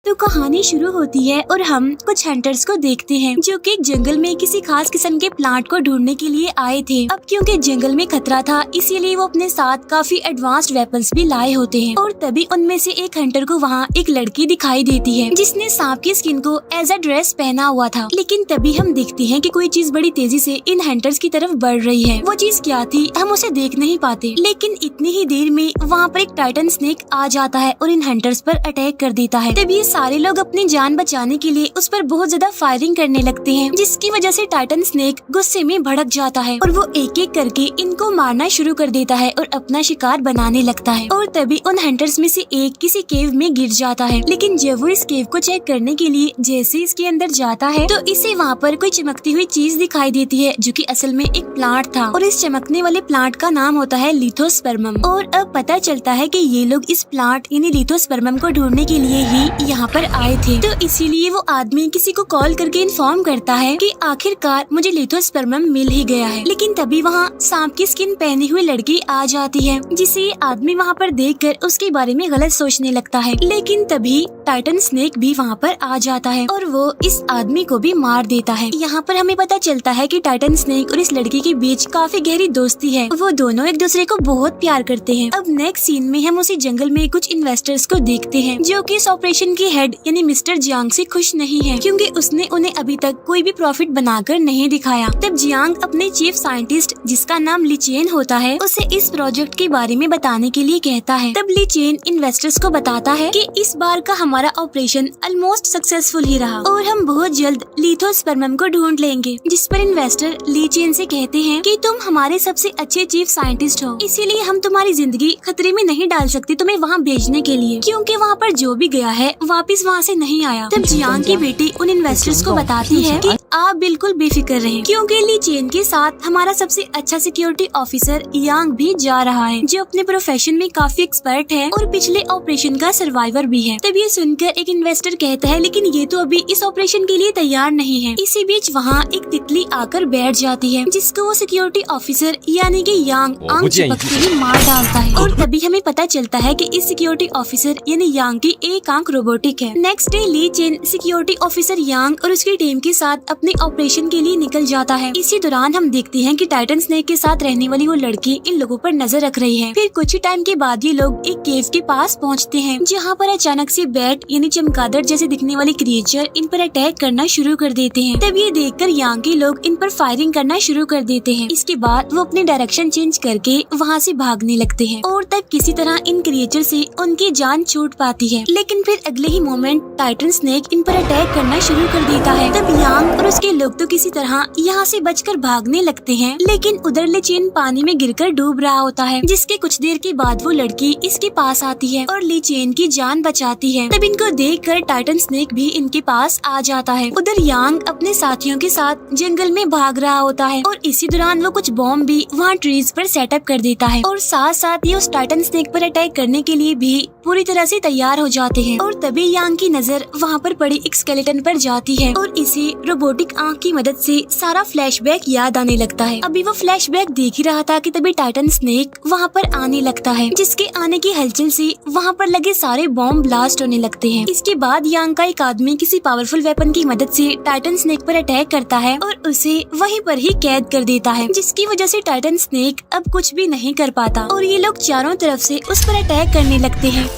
तो कहानी शुरू होती है और हम कुछ हंटर्स को देखते हैं जो कि एक जंगल में किसी खास किस्म के प्लांट को ढूंढने के लिए आए थे। अब क्योंकि जंगल में खतरा था इसीलिए वो अपने साथ काफी एडवांस्ड वेपन्स भी लाए होते हैं। और तभी उनमें से एक हंटर को वहाँ एक लड़की दिखाई देती है जिसने सांप की स्किन को एज अ ड्रेस पहना हुआ था। लेकिन तभी हम देखते हैं कि कोई चीज बड़ी तेजी से इन हंटर्स की तरफ बढ़ रही है। वो चीज क्या थी हम उसे देख नहीं पाते, लेकिन इतनी ही देर में वहाँ पर एक टाइटन स्नेक आ जाता है और इन हंटर्स पर अटैक कर देता है। तभी ये सारे लोग अपनी जान बचाने के लिए उस पर बहुत ज्यादा फायरिंग करने लगते हैं, जिसकी वजह से टाइटन स्नेक गुस्से में भड़क जाता है और वो एक एक करके इनको मारना शुरू कर देता है और अपना शिकार बनाने लगता है। और तभी उन हंटर्स में से एक किसी केव में गिर जाता है। लेकिन जब वो इस केव को चेक करने के लिए जैसे इसके अंदर जाता है तो इसे वहाँ पर कोई चमकती हुई चीज दिखाई देती है जो कि असल में एक प्लांट था। और इस चमकने वाले प्लांट का नाम होता है लिथोस्पर्मम। और अब पता चलता है कि ये लोग इस प्लांट यानी लिथोस्पर्मम को ढूंढने के लिए ही यहाँ पर आए थे। तो इसीलिए वो आदमी किसी को कॉल करके इन्फॉर्म करता है कि आखिरकार मुझे लिथोस्पर्मम मिल ही गया है। लेकिन तभी वहाँ सांप की स्किन पहनी हुई लड़की आ जाती है जिसे ये आदमी वहाँ पर देखकर उसके बारे में गलत सोचने लगता है। लेकिन तभी टाइटन स्नेक भी वहाँ पर आ जाता है और वो इस आदमी को भी मार देता है। यहाँ पर हमें पता चलता है कि टाइटन स्नेक और इस लड़की के बीच काफी गहरी दोस्ती है। वो दोनों एक दूसरे को बहुत प्यार करते हैं। अब नेक्स्ट सीन में हम उसी जंगल में कुछ इन्वेस्टर्स को देखते हैं जो कि इस ऑपरेशन के हेड यानी मिस्टर जियांग से खुश नहीं है क्योंकि उसने उन्हें अभी तक कोई भी प्रॉफिट बनाकर नहीं दिखाया। तब जियांग अपने चीफ साइंटिस्ट जिसका नाम ली चेन होता है उसे इस प्रोजेक्ट के बारे में बताने के लिए कहता है। तब ली चेन इन्वेस्टर्स को बताता है कि इस बार का हमारा ऑपरेशन ऑलमोस्ट सक्सेसफुल ही रहा और हम बहुत जल्द लिथोस्पर्मम को ढूंढ लेंगे। जिस पर इन्वेस्टर ली चेन से कहते हैं कि तुम हमारे सबसे अच्छे चीफ साइंटिस्ट हो, इसीलिए हम तुम्हारी जिंदगी खतरे में नहीं डाल सकते तुम्हें वहाँ भेजने के लिए, क्योंकि वहाँ पर जो भी गया है वापस वहाँ से नहीं आया। तब जियांग की बेटी उन इन्वेस्टर्स को बताती है कि आप बिल्कुल बेफिक्र रहें क्योंकि ली चेन के साथ हमारा सबसे अच्छा सिक्योरिटी ऑफिसर यांग भी जा रहा है जो अपने प्रोफेशन में काफी एक्सपर्ट है और पिछले ऑपरेशन का सर्वाइवर भी है। तब ये सुनकर एक इन्वेस्टर कहता है लेकिन ये तो अभी इस ऑपरेशन के लिए तैयार नहीं है। इसी बीच वहाँ एक तितली आकर बैठ जाती है जिसको वो सिक्योरिटी ऑफिसर यानी कि यांग आंख चिपकते ही मार डालता है। और तभी हमें पता चलता है कि इस सिक्योरिटी ऑफिसर यानी यांग की एक आंख रोबोटिक है। नेक्स्ट डे ली चेन सिक्योरिटी ऑफिसर यांग और उसकी टीम के साथ अपने ऑपरेशन के लिए निकल जाता है। इसी दौरान हम देखते हैं कि टाइटन स्नेक के साथ रहने वाली वो लड़की इन लोगों पर नजर रख रही है। फिर कुछ ही टाइम के बाद ये लोग एक केव के पास पहुँचते हैं जहाँ पर अचानक से बैट यानी चमगादड़ जैसे दिखने वाले क्रिएचर इन पर अटैक करना शुरू कर देते हैं। तब ये देखकर यांग के लोग इन पर फायरिंग करना शुरू कर देते हैं। इसके बाद वो अपनी डायरेक्शन चेंज करके वहाँ से भागने लगते हैं और तब किसी तरह इन क्रिएचर से उनकी जान छूट पाती है। लेकिन फिर अगले ही मोमेंट टाइटन स्नेक इन पर अटैक करना शुरू कर देता है। तब यांग और उसके लोग तो किसी तरह यहाँ से बचकर भागने लगते हैं, लेकिन उधर ले चेन पानी में गिरकर डूब रहा होता है जिसके कुछ देर के बाद वो लड़की इसके पास आती है और ली चेन की जान बचाती है। तब इनको देखकर टाइटन स्नेक भी इनके पास आ जाता है। उधर यांग अपने साथियों के साथ जंगल में भाग रहा होता है और इसी दौरान वो कुछ बॉम्ब भी वहाँ ट्रीज पर सेटअप कर देता है और साथ साथ ये उस टाइटन स्नेक पर अटैक करने के लिए भी पूरी तरह से तैयार हो जाते हैं। और तभी यांग की नजर वहाँ पर पड़ी एक स्केलेटन पर जाती है और इसे रोबोटिक आंख की मदद से सारा फ्लैशबैक याद आने लगता है। अभी वो फ्लैशबैक देख ही रहा था कि तभी टाइटन स्नेक वहाँ पर आने लगता है जिसके आने की हलचल से वहाँ पर लगे सारे बॉम्ब ब्लास्ट होने लगते हैं। इसके बाद यांग का एक आदमी किसी पावरफुल वेपन की मदद से टाइटन स्नेक पर अटैक करता है और उसे वहीं पर ही कैद कर देता है, जिसकी वजह से टाइटन स्नेक अब कुछ भी नहीं कर पाता और ये लोग चारों तरफ से उस पर अटैक करने लगते हैं।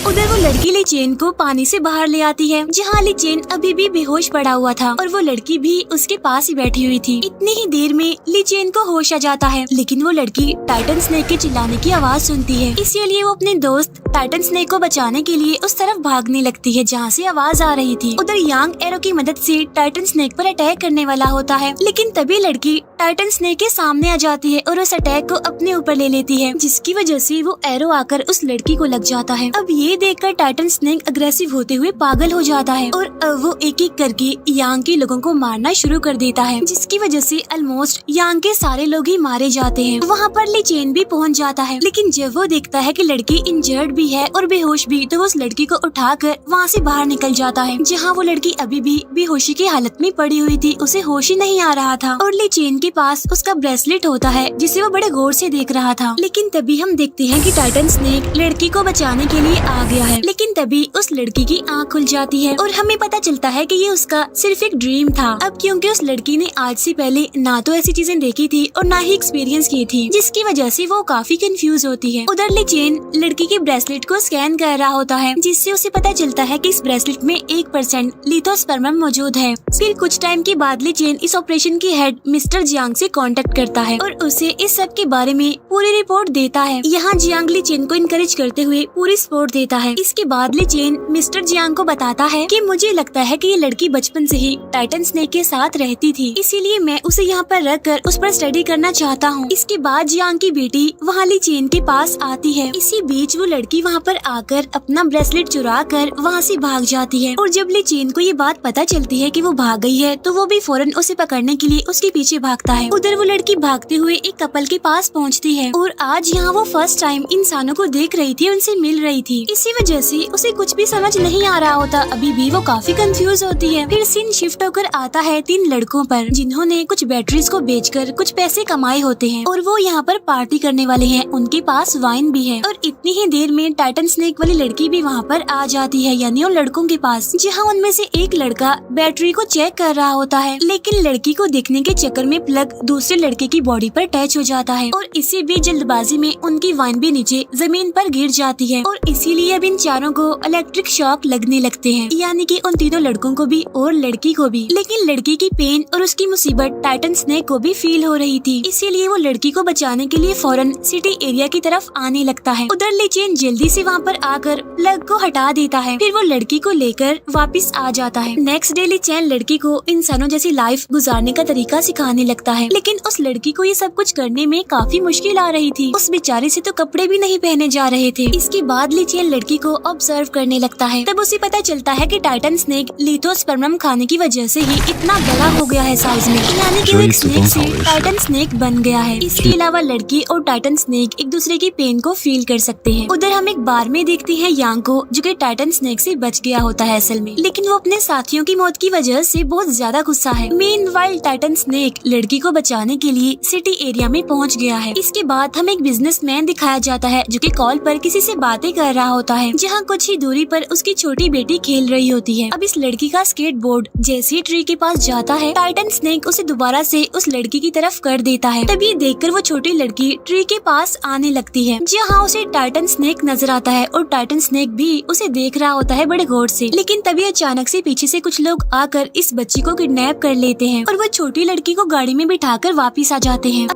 उधर वो लड़की ली चेन को पानी से बाहर ले आती है जहाँ ली चेन अभी भी बेहोश पड़ा हुआ था और वो लड़की भी उसके पास ही बैठी हुई थी। इतनी ही देर में ली चेन को होश आ जाता है, लेकिन वो लड़की टाइटन स्नेक के चिल्लाने की आवाज सुनती है। इसीलिए वो अपने दोस्त टाइटन स्नेक को बचाने के लिए उस तरफ भागने लगती है जहाँ से आवाज आ रही थी। उधर यांग एरो की मदद से टाइटन स्नेक पर अटैक करने वाला होता है, लेकिन तभी लड़की टाइटन स्नेक के सामने आ जाती है और उस अटैक को अपने ऊपर ले लेती है, जिसकी वजह से वो एरो आकर उस लड़की को लग जाता है। अब ये देखकर टाइटन स्नेक अग्रेसिव होते हुए पागल हो जाता है और अब वो एक एक करके यांग के लोगों को मारना शुरू कर देता है, जिसकी वजह से ऑलमोस्ट यांग के सारे लोग ही मारे जाते हैं। वहाँ पर ली चेन भी पहुँच जाता है, लेकिन जब वो देखता है कि लड़की इंजर्ड भी है और बेहोश भी, तो वो उस लड़की को उठाकर वहाँ से बाहर निकल जाता है जहाँ वो लड़की अभी भी बेहोशी की हालत में पड़ी हुई थी, उसे होश ही नहीं आ रहा था। और ली चेन के पास उसका ब्रेसलेट होता है जिसे वो बड़े गौर से देख रहा था। लेकिन तभी हम देखते हैं कि टाइटन स्नेक लड़की को बचाने के लिए आ आ गया है। लेकिन तभी उस लड़की की आँख खुल जाती है और हमें पता चलता है कि ये उसका सिर्फ एक ड्रीम था। अब क्योंकि उस लड़की ने आज से पहले ना तो ऐसी चीजें देखी थी और ना ही एक्सपीरियंस की थी, जिसकी वजह से वो काफी कंफ्यूज होती है। उधर ली चेन लड़की के ब्रेसलेट को स्कैन कर रहा होता है, जिससे उसे पता चलता है कि इस ब्रेसलेट में 1% लिथोस्पर्मम मौजूद है। फिर कुछ टाइम के बाद ली चेन इस ऑपरेशन के हेड मिस्टर जियांग से कांटेक्ट करता है और उसे इस सब के बारे में पूरी रिपोर्ट देता है। यहाँ जियांग ली चेन को इनकरेज करते हुए पूरी सपोर्ट देता है। इसके बाद ली चेन मिस्टर जियांग को बताता है कि मुझे लगता है कि ये लड़की बचपन से ही टाइटन स्नेक के साथ रहती थी, इसीलिए मैं उसे यहाँ पर रख कर उस पर स्टडी करना चाहता हूँ। इसके बाद जियांग की बेटी वहाँ ली चेन के पास आती है। इसी बीच वो लड़की वहाँ पर आकर अपना ब्रेसलेट चुरा कर वहाँ से भाग जाती है और जब ली चेन को ये बात पता चलती है कि वो भाग गई है तो वो भी फौरन उसे पकड़ने के लिए उसके पीछे भागता है। उधर वो लड़की भागते हुए एक कपल के पास पहुँचती है और आज यहाँ वो फर्स्ट टाइम इंसानों को देख रही थी, उनसे मिल रही थी। इसी वजह से उसे कुछ भी समझ नहीं आ रहा होता। अभी भी वो काफी कंफ्यूज होती है। फिर सीन शिफ्ट होकर आता है 3 लड़कों पर, जिन्होंने कुछ बैटरीज को बेचकर कुछ पैसे कमाए होते हैं और वो यहाँ पर पार्टी करने वाले हैं। उनके पास वाइन भी है और इतनी ही देर में टाइटन स्नेक वाली लड़की भी वहाँ पर आ जाती है, यानी उन लड़कों के पास, जहाँ उनमें से एक लड़का बैटरी को चेक कर रहा होता है। लेकिन लड़की को देखने के चक्कर में प्लग दूसरे लड़के की बॉडी पर टच हो जाता है और इसी भी जल्दबाजी में उनकी वाइन भी नीचे जमीन पर गिर जाती है और इसीलिए अब इन चारों को इलेक्ट्रिक शॉक लगने लगते हैं, यानी कि उन तीनों लड़कों को भी और लड़की को भी। लेकिन लड़की की पेन और उसकी मुसीबत टाइटन स्नेक को भी फील हो रही थी, इसीलिए वो लड़की को बचाने के लिए फौरन सिटी एरिया की तरफ आने लगता है। उधर ली चेन जल्दी से वहाँ पर आकर प्लग को हटा देता है, फिर वो लड़की को लेकर वापस आ जाता है। नेक्स्ट डे ली चेन लड़की को इंसानों जैसी लाइफ गुजारने का तरीका सिखाने लगता है, लेकिन उस लड़की को ये सब कुछ करने में काफी मुश्किल आ रही थी। उस बेचारी से तो कपड़े भी नहीं पहने जा रहे थे। इसके बाद ली चेन लड़की को ऑब्जर्व करने लगता है। तब उसे पता चलता है कि टाइटन स्नेक लिथोस्पर्मम खाने की वजह से ही इतना बड़ा हो गया है साइज में, यानी कि वो एक स्नेक से टाइटन स्नेक बन गया है। इसके अलावा लड़की और टाइटन स्नेक एक दूसरे की पेन को फील कर सकते हैं। उधर हम एक बार में देखते हैं यांग को, जो कि टाइटन स्नेक से बच गया होता है असल में, लेकिन वो अपने साथियों की मौत की वजह से बहुत ज्यादा गुस्सा है। मीनवाइल टाइटन स्नेक लड़की को बचाने के लिए सिटी एरिया में पहुंच गया है। इसके बाद हमें एक बिजनेसमैन दिखाया जाता है, जो कि कॉल पर किसी से बातें कर रहा होता है, जहाँ कुछ ही दूरी पर उसकी छोटी बेटी खेल रही होती है। अब इस लड़की का स्केटबोर्ड जैसे ही ट्री के पास जाता है, टाइटन स्नेक उसे दोबारा से उस लड़की की तरफ कर देता है। तभी देखकर वो छोटी लड़की ट्री के पास आने लगती है, जहाँ उसे टाइटन स्नेक नजर आता है और टाइटन स्नेक भी उसे देख रहा होता है बड़े गौर से। लेकिन तभी अचानक से पीछे से कुछ लोग आकर इस बच्ची को किडनैप कर लेते हैं और वो छोटी लड़की को गाड़ी में बिठाकर वापिस आ जाते हैं।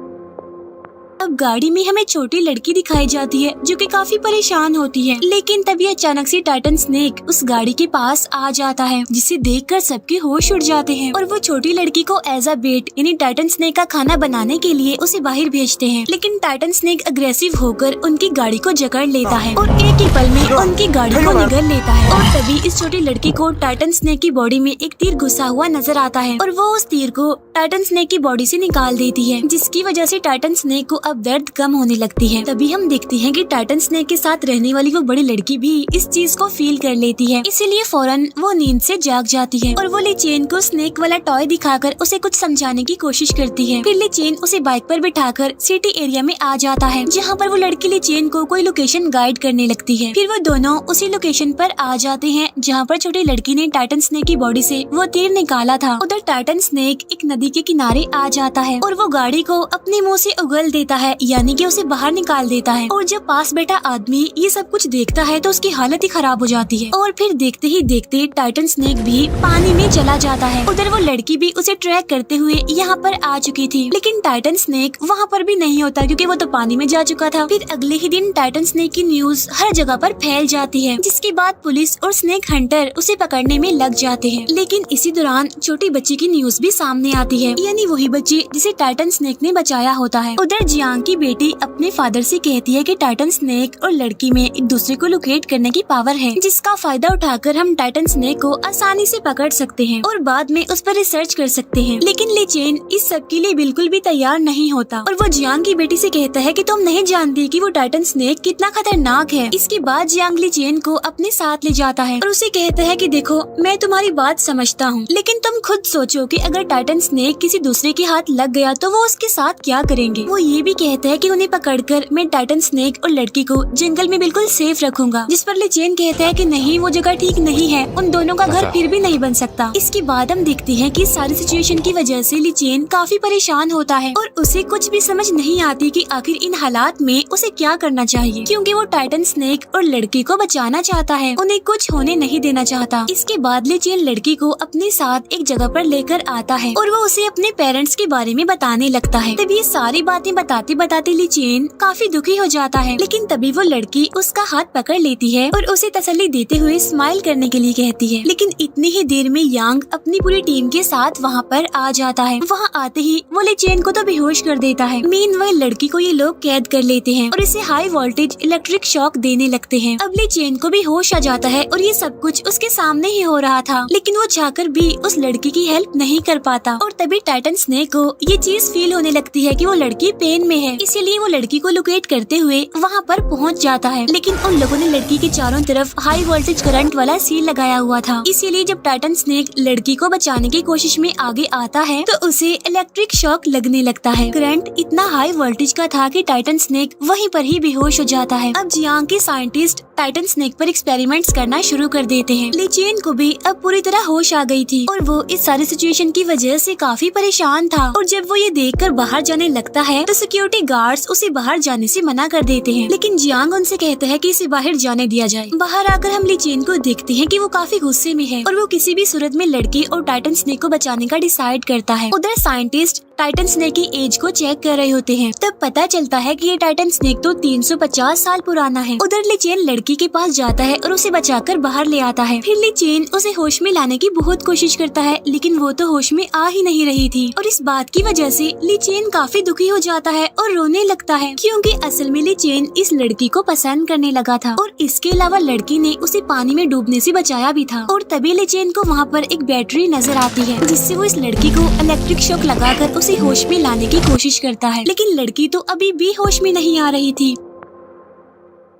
अब गाड़ी में हमें छोटी लड़की दिखाई जाती है, जो कि काफी परेशान होती है। लेकिन तभी अचानक से टाइटन स्नेक उस गाड़ी के पास आ जाता है, जिसे देखकर सबके होश उड़ जाते हैं और वो छोटी लड़की को एज अ बेट यानी टाइटन स्नेक का खाना बनाने के लिए उसे बाहर भेजते हैं। लेकिन टाइटन स्नेक अग्रेसिव होकर उनकी गाड़ी को जकड़ लेता है और एक ही पल में उनकी गाड़ी को निगल लेता है। और तभी इस छोटी लड़की को टाइटन स्नेक की बॉडी में एक तीर घुसा हुआ नजर आता है और वो उस तीर को टाइटन स्नेक की बॉडी से निकाल देती है, जिसकी वजह से टाइटन स्नेक को अब दर्द कम होने लगती है। तभी हम देखते हैं कि टाइटन स्नेक के साथ रहने वाली वो बड़ी लड़की भी इस चीज को फील कर लेती है, इसीलिए फौरन वो नींद से जाग जाती है और वो ली चेन को स्नेक वाला टॉय दिखाकर उसे कुछ समझाने की कोशिश करती है। फिर ली चेन उसे बाइक पर बिठाकर सिटी एरिया में आ जाता है, जहाँ पर वो लड़की ली चेन को कोई लोकेशन गाइड करने लगती है। फिर वो दोनों उसी लोकेशन पर आ जाते हैं, जहाँ पर छोटी लड़की ने टाइटन स्नेक की बॉडी से वो तीर निकाला था। उधर टाइटन स्नेक एक नदी के किनारे आ जाता है और वो गाड़ी को अपने मुंह से उगल देता है, यानी कि उसे बाहर निकाल देता है। और जब पास बैठा आदमी ये सब कुछ देखता है तो उसकी हालत ही खराब हो जाती है और फिर देखते ही देखते टाइटन स्नेक भी पानी में चला जाता है। उधर वो लड़की भी उसे ट्रैक करते हुए यहाँ पर आ चुकी थी, लेकिन टाइटन स्नेक वहाँ पर भी नहीं होता, क्योंकि वो तो पानी में जा चुका था। फिर अगले ही दिन टाइटन स्नेक की न्यूज हर जगह पर फैल जाती है, जिसके बाद पुलिस और स्नेक हंटर उसे पकड़ने में लग जाते हैं। लेकिन इसी दौरान छोटी बच्ची की न्यूज भी सामने आती है, यानी वही बच्ची जिसे टाइटन स्नेक ने बचाया होता है। उधर जियांग की बेटी अपने फादर से कहती है कि टाइटन स्नेक और लड़की में एक दूसरे को लोकेट करने की पावर है, जिसका फायदा उठाकर हम टाइटन स्नेक को आसानी से पकड़ सकते हैं और बाद में उस पर रिसर्च कर सकते हैं। लेकिन ली चेन इस सब के लिए बिल्कुल भी तैयार नहीं होता और वो जियांग की बेटी से कहता है कि तुम नहीं जानती कि वो टाइटन स्नेक कितना खतरनाक है। इसके बाद जियांग ली चेन को अपने साथ ले जाता है और उसे कहता है कि देखो, मैं तुम्हारी बात समझता हूँ, लेकिन तुम खुद सोचो कि अगर टाइटन स्नेक किसी दूसरे के हाथ लग गया तो वो उसके साथ क्या करेंगे। वो ये भी कहता है कि उन्हें पकड़कर मैं टाइटन स्नेक और लड़की को जंगल में बिल्कुल सेफ रखूंगा, जिस पर ली चेन कहता है कि नहीं, वो जगह ठीक नहीं है, उन दोनों का घर फिर भी नहीं बन सकता। इसके बाद हम देखते हैं कि सारी सिचुएशन की वजह से ली चेन काफी परेशान होता है और उसे कुछ भी समझ नहीं आती कि आखिर इन हालात में उसे क्या करना चाहिए, क्योंकि वो टाइटन स्नेक और लड़की को बचाना चाहता है, उन्हें कुछ होने नहीं देना चाहता। इसके बाद ली चेन लड़की को अपने साथ एक जगह पर लेकर आता है और वो उसे अपने पेरेंट्स के बारे में बताने लगता है। तभी ये सारी बातें बताते बताते ली चेन काफी दुखी हो जाता है, लेकिन तभी वो लड़की उसका हाथ पकड़ लेती है और उसे तसल्ली देते हुए स्माइल करने के लिए कहती है। लेकिन इतनी ही देर में यांग अपनी पूरी टीम के साथ वहाँ पर आ जाता है। वहाँ आते ही वो ली चेन को तो बेहोश कर देता है। मीनवाइल लड़की को ये लोग कैद कर लेते हैं और इसे हाई वोल्टेज इलेक्ट्रिक शॉक देने लगते हैं। अब ली चेन को भी होश आ जाता है और ये सब कुछ उसके सामने ही हो रहा था, लेकिन वो चाहकर भी उस लड़की की हेल्प नहीं कर पाता। और तभी टाइटन स्नेक को ये चीज फील होने लगती है कि वो लड़की पेन में है, इसीलिए वो लड़की को लोकेट करते हुए वहाँ पर पहुँच जाता है। लेकिन उन लोगों ने लड़की के चारों तरफ हाई वोल्टेज करंट वाला सील लगाया हुआ था, इसीलिए जब टाइटन स्नेक लड़की को बचाने की कोशिश में आगे आता है तो उसे इलेक्ट्रिक शॉक लगने लगता है। करंट इतना हाई वोल्टेज का था कि टाइटन स्नेक वहीं पर ही बेहोश हो जाता है। अब जियांग के साइंटिस्ट टाइटन स्नेक पर एक्सपेरिमेंट्स करना शुरू कर देते हैं। ली चेन को भी अब पूरी तरह होश आ गई थी और वो इस सारी सिचुएशन की वजह से काफी परेशान था। और जब वो ये देखकर बाहर जाने लगता है तो सिक्योरिटी गार्ड्स उसे बाहर जाने से मना कर देते हैं, लेकिन जियांग उनसे कहता है कि इसे बाहर जाने दिया जाए। बाहर आकर हम ली चेन को देखते हैं कि वो काफी गुस्से में है और वो किसी भी सूरत में लड़की और टाइटन स्नेक को बचाने का डिसाइड करता है। उधर साइंटिस्ट टाइटन स्नेक की एज को चेक कर रहे होते हैं, तब पता चलता है कि ये टाइटन स्नेक तो 350 साल पुराना है। उधर ली चेन लड़की के पास जाता है और उसे बचाकर बाहर ले आता है। फिर ली चेन उसे होश में लाने की बहुत कोशिश करता है, लेकिन वो तो होश में आ ही नहीं रही थी और इस बात की वजह से ली चेन काफी दुखी हो जाता है और रोने लगता है, क्योंकि असल में ली चेन इस लड़की को पसंद करने लगा था और इसके अलावा लड़की ने उसे पानी में डूबने से बचाया भी था। और तभी ली चेन को वहाँ पर एक बैटरी नजर आती है, जिससे वो इस लड़की को इलेक्ट्रिक शॉक लगाकर उसे होश में लाने की कोशिश करता है, लेकिन लड़की तो अभी भी होश में नहीं आ रही थी।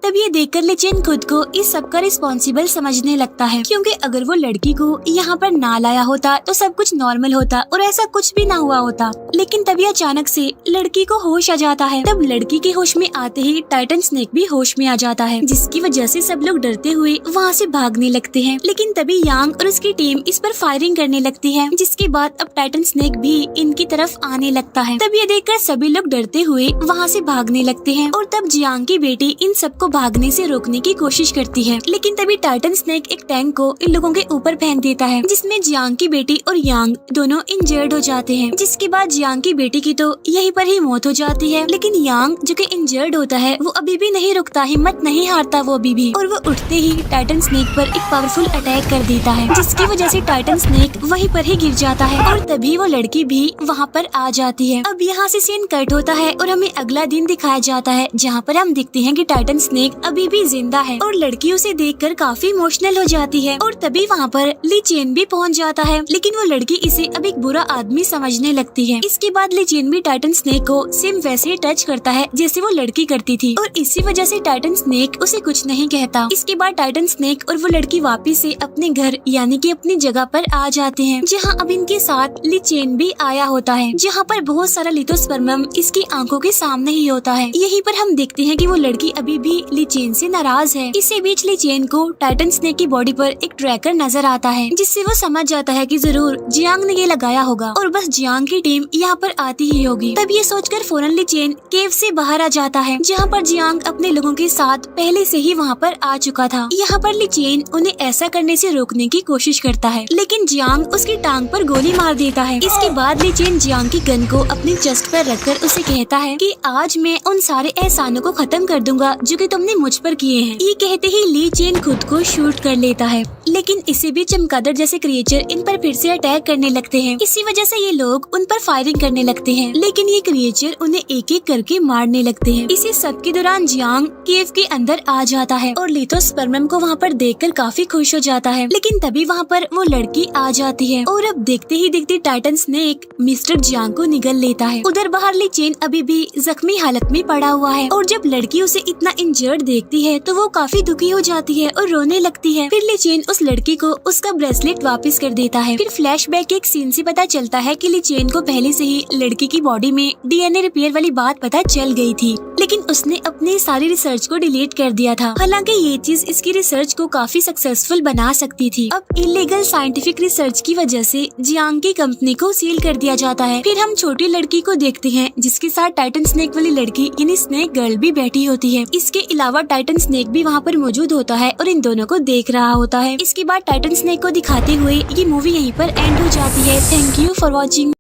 तब ये देखकर ली चेन खुद को इस सब का रिस्पॉन्सिबल समझने लगता है, क्योंकि अगर वो लड़की को यहाँ पर ना लाया होता तो सब कुछ नॉर्मल होता और ऐसा कुछ भी ना हुआ होता। लेकिन तभी अचानक से लड़की को होश आ जाता है। तब लड़की के होश में आते ही टाइटन स्नेक भी होश में आ जाता है, जिसकी वजह से सब लोग डरते हुए वहाँ से भागने लगते हैं। लेकिन तभी यांग और उसकी टीम इस पर फायरिंग करने लगती है, जिसके बाद अब टाइटन स्नेक भी इनकी तरफ आने लगता है। तब ये देखकर सभी लोग डरते हुए वहाँ से भागने लगते हैं और तब जियांग की बेटी इन सबको भागने से रोकने की कोशिश करती है। लेकिन तभी टाइटन स्नेक एक टैंक को इन लोगों के ऊपर फेंक देता है, जिसमें जियांग की बेटी और यांग दोनों इंजर्ड हो जाते हैं। जिसके बाद जियांग की बेटी की तो यहीं पर ही मौत हो जाती है, लेकिन यांग जो कि इंजर्ड होता है वो अभी भी नहीं रुकता, हिम्मत नहीं हारता वो अभी भी, और वो उठते ही टाइटन स्नेक पर एक पावरफुल अटैक कर देता है, जिसकी वजह से टाइटन स्नेक वहीं पर ही गिर जाता है और तभी वो लड़की भी वहाँ पर आ जाती है। अब यहाँ से सीन कट होता है और हमें अगला दिन दिखाया जाता है, जहाँ पर हम देखते हैं कि टाइटन स्नेक अभी भी जिंदा है और लड़की उसे देखकर काफी इमोशनल हो जाती है। और तभी वहाँ पर ली चेन भी पहुँच जाता है, लेकिन वो लड़की इसे अब एक बुरा आदमी समझने लगती है। इसके बाद ली चेन भी टाइटन स्नेक को सेम वैसे ही टच करता है जैसे वो लड़की करती थी और इसी वजह से टाइटन स्नेक उसे कुछ नहीं कहता। इसके बाद टाइटन स्नेक और वो लड़की वापिस से अपने घर यानी कि अपनी जगह पर आ जाते हैं, जहाँ अब इनके साथ ली चेन भी आया होता है, जहाँ पर बहुत सारा लिथोस्पर्मम इसकी आंखों के सामने ही होता है। यहीं पर हम देखते हैं कि वो लड़की अभी भी ली चेन से नाराज है। इसी बीच ली चेन को टाइटन स्नेक की बॉडी पर एक ट्रैकर नजर आता है, जिससे वो समझ जाता है कि जरूर जियांग ने ये लगाया होगा और बस जियांग की टीम यहाँ पर आती ही होगी। तब ये सोचकर फौरन ली चेन केव से बाहर आ जाता है, जहाँ पर जियांग अपने लोगों के साथ पहले से ही वहाँ पर आ चुका था। यहाँ पर ली चेन उन्हें ऐसा करने से रोकने की कोशिश करता है, लेकिन जियांग उसकी टांग पर गोली मार देता है। इसके बाद ली चेन जियांग की गन को अपनी चेस्ट पर रखकर उसे कहता है कि आज मैं उन सारे एहसानों को खत्म कर दूंगा जो कि तुमने मुझ पर किए हैं। ये कहते ही ली चेन खुद को शूट कर लेता है, लेकिन इसी बीच चमगादड़ जैसे क्रिएचर इन पर फिर से अटैक करने लगते हैं। इसी वजह से ये लोग उन पर फायरिंग करने लगते हैं, लेकिन ये क्रिएचर उन्हें एक एक करके मारने लगते हैं। इसी सब के दौरान जियांग केव के अंदर आ जाता है और लिथोस्पर्मम को वहाँ पर देखकर काफी खुश हो जाता है, लेकिन तभी वहाँ पर वो लड़की आ जाती है और अब देखते ही देखते टाइटन स्नेक मिस्टर जियांग को निगल लेता है। उधर बाहर ली चेन अभी भी जख्मी हालत में पड़ा हुआ है और जब लड़की उसे इतना इंजर्ड जर्ड देखती है तो वो काफी दुखी हो जाती है और रोने लगती है। फिर लीचेन उस लड़की को उसका ब्रेसलेट वापस कर देता है। फिर फ्लैशबैक एक सीन से पता चलता है कि लीचेन को पहले से ही लड़की की बॉडी में डीएनए रिपेयर वाली बात पता चल गई थी, लेकिन उसने अपनी सारी रिसर्च को डिलीट कर दिया था। हालांकि ये चीज इसकी रिसर्च को काफी सक्सेसफुल बना सकती थी। अब इलीगल साइंटिफिक रिसर्च की वजह से जियांग की कंपनी को सील कर दिया जाता है। फिर हम छोटी लड़की को देखते हैं जिसके साथ टाइटन स्नेक वाली लड़की यानी स्नेक गर्ल भी बैठी होती है। इसके अलावा टाइटन स्नेक भी वहाँ पर मौजूद होता है और इन दोनों को देख रहा होता है। इसके बाद टाइटन स्नेक को दिखाते हुए ये मूवी यहीं पर एंड हो जाती है। Thank you for watching.